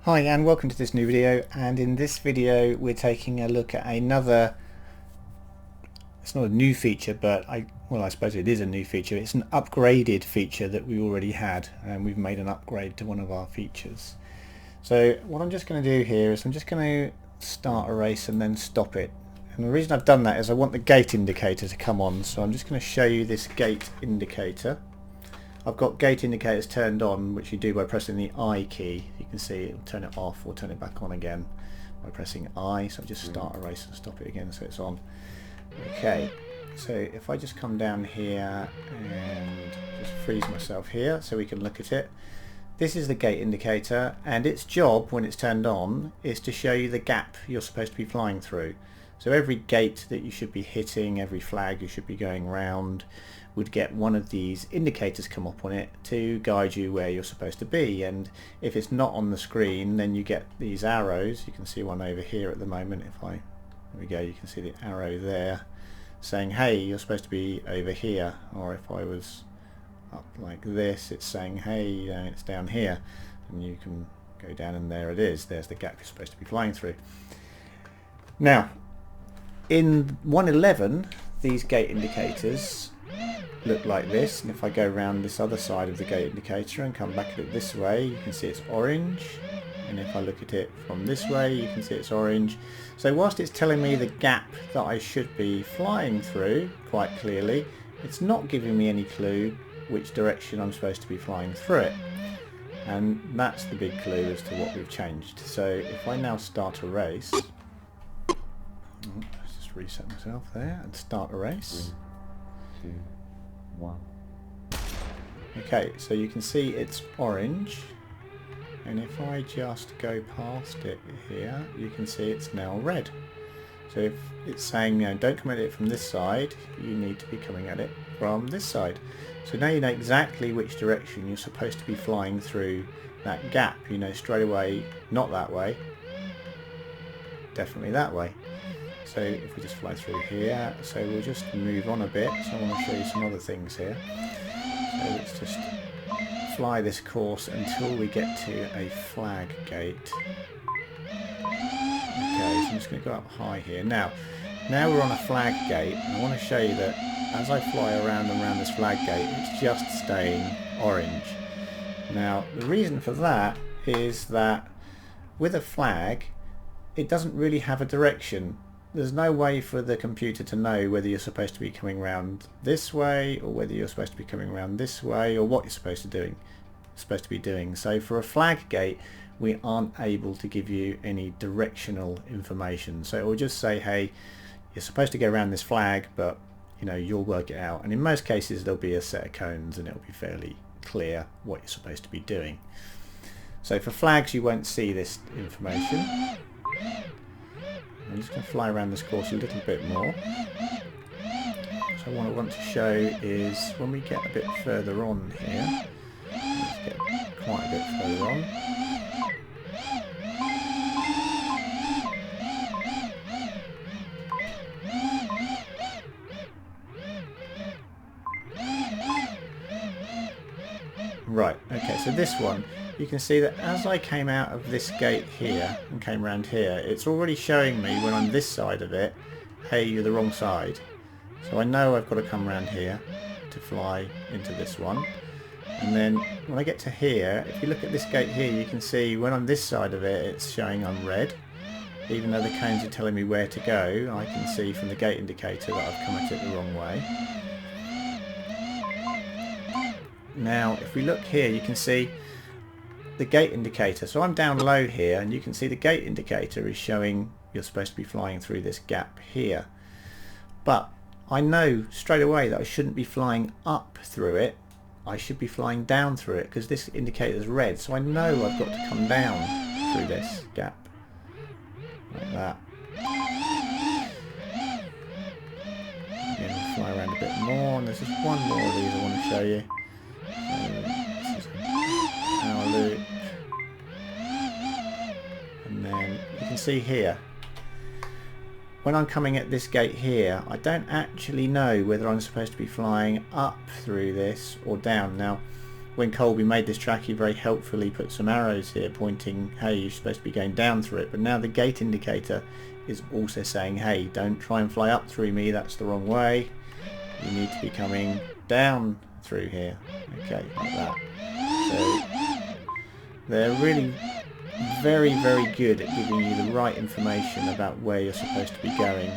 Hi and welcome to this new video, and in this video we're taking a look at another, it's not a new feature, but I suppose it is a new feature. It's an upgraded feature that we already had, and we've made an upgrade to one of our features. So what I'm just going to do here is I'm just going to start a race and then stop it. And the reason I've done that is I want the gate indicator to come on, so I'm just going to show you this gate indicator. I've got gate indicators turned on, which you do by pressing the I key. You can see it'll turn it off or turn it back on again by pressing I. So I'll just start a race and stop it again so it's on. Okay, so if I just come down here and just freeze myself here so we can look at it. This is the gate indicator, and its job when it's turned on is to show you the gap you're supposed to be flying through. So every gate that you should be hitting, every flag you should be going round, would get one of these indicators come up on it to guide you where you're supposed to be. And if it's not on the screen, then you get these arrows. You can see one over here at the moment. There we go, you can see the arrow there saying, hey, you're supposed to be over here. Or if I was up like this, it's saying, hey, it's down here. And you can go down and there it is. There's the gap you're supposed to be flying through. Now, in 1.11, these gate indicators look like this, and if I go around this other side of the gate indicator and come back at it this way, you can see it's orange, and if I look at it from this way, you can see it's orange. So whilst it's telling me the gap that I should be flying through quite clearly, it's not giving me any clue which direction I'm supposed to be flying through it, and that's the big clue as to what we've changed. So if I now start a race, let's just reset myself there and start a race. 3, 2, 1. Okay, so you can see it's orange, and if I just go past it here, you can see it's now red. So if it's saying, don't come at it from this side, you need to be coming at it from this side. So now you know exactly which direction you're supposed to be flying through that gap. You know straight away, not that way, definitely that way. So if we just fly through here, so we'll just move on a bit. So I want to show you some other things here. So let's just fly this course until we get to a flag gate. Okay, so I'm just going to go up high here. Now we're on a flag gate, and I want to show you that as I fly around and around this flag gate, it's just staying orange. Now the reason for that is that with a flag, it doesn't really have a direction. There's no way for the computer to know whether you're supposed to be coming round this way or whether you're supposed to be coming round this way or what you're supposed to be doing. So for a flag gate, we aren't able to give you any directional information. So it will just say, hey, you're supposed to go around this flag, but you'll work it out. And in most cases there'll be a set of cones and it'll be fairly clear what you're supposed to be doing. So for flags you won't see this information. I'm just going to fly around this course a little bit more. So what I want to show is when we get a bit further on here, let's get quite a bit further on. Right, okay, so this one, you can see that as I came out of this gate here and came around here, it's already showing me when I'm this side of it, hey, you're the wrong side. So I know I've got to come around here to fly into this one. And then when I get to here, if you look at this gate here, you can see when I'm this side of it, it's showing I'm red. Even though the cones are telling me where to go, I can see from the gate indicator that I've come at it the wrong way. Now if we look here, you can see the gate indicator. So I'm down low here, and you can see the gate indicator is showing you're supposed to be flying through this gap here. But I know straight away that I shouldn't be flying up through it. I should be flying down through it because this indicator is red. So I know I've got to come down through this gap. Like that. Again, we'll fly around a bit more, and there's just one more of these I want to show you. This is our loop, and then you can see here when I'm coming at this gate here, I don't actually know whether I'm supposed to be flying up through this or down. Now when Colby made this track, he very helpfully put some arrows here pointing, hey, you're supposed to be going down through it, but now the gate indicator is also saying, hey, don't try and fly up through me, that's the wrong way, you need to be coming down through here. Okay, like that. So they're really very, very good at giving you the right information about where you're supposed to be going.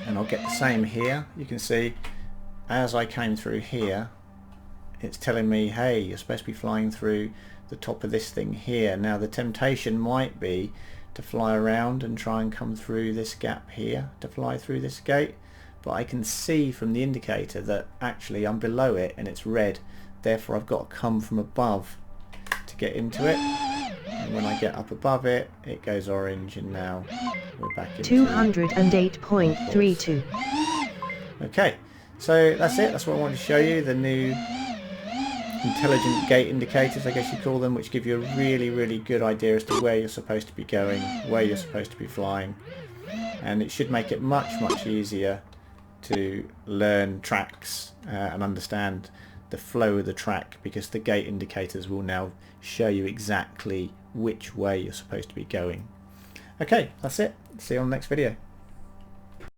And I'll get the same here. You can see as I came through here, it's telling me, hey, you're supposed to be flying through the top of this thing here. Now the temptation might be to fly around and try and come through this gap here to fly through this gate, but I can see from the indicator that actually I'm below it and it's red, therefore I've got to come from above to get into it, and when I get up above it, it goes orange, and now we're back into 208.32. Okay, so that's it. That's what I wanted to show you, the new intelligent gate indicators, I guess you call them, which give you a really, really good idea as to where you're supposed to be going, where you're supposed to be flying, and it should make it much, much easier to learn tracks and understand the flow of the track, because the gate indicators will now show you exactly which way you're supposed to be going. Okay, that's it. See you on the next video.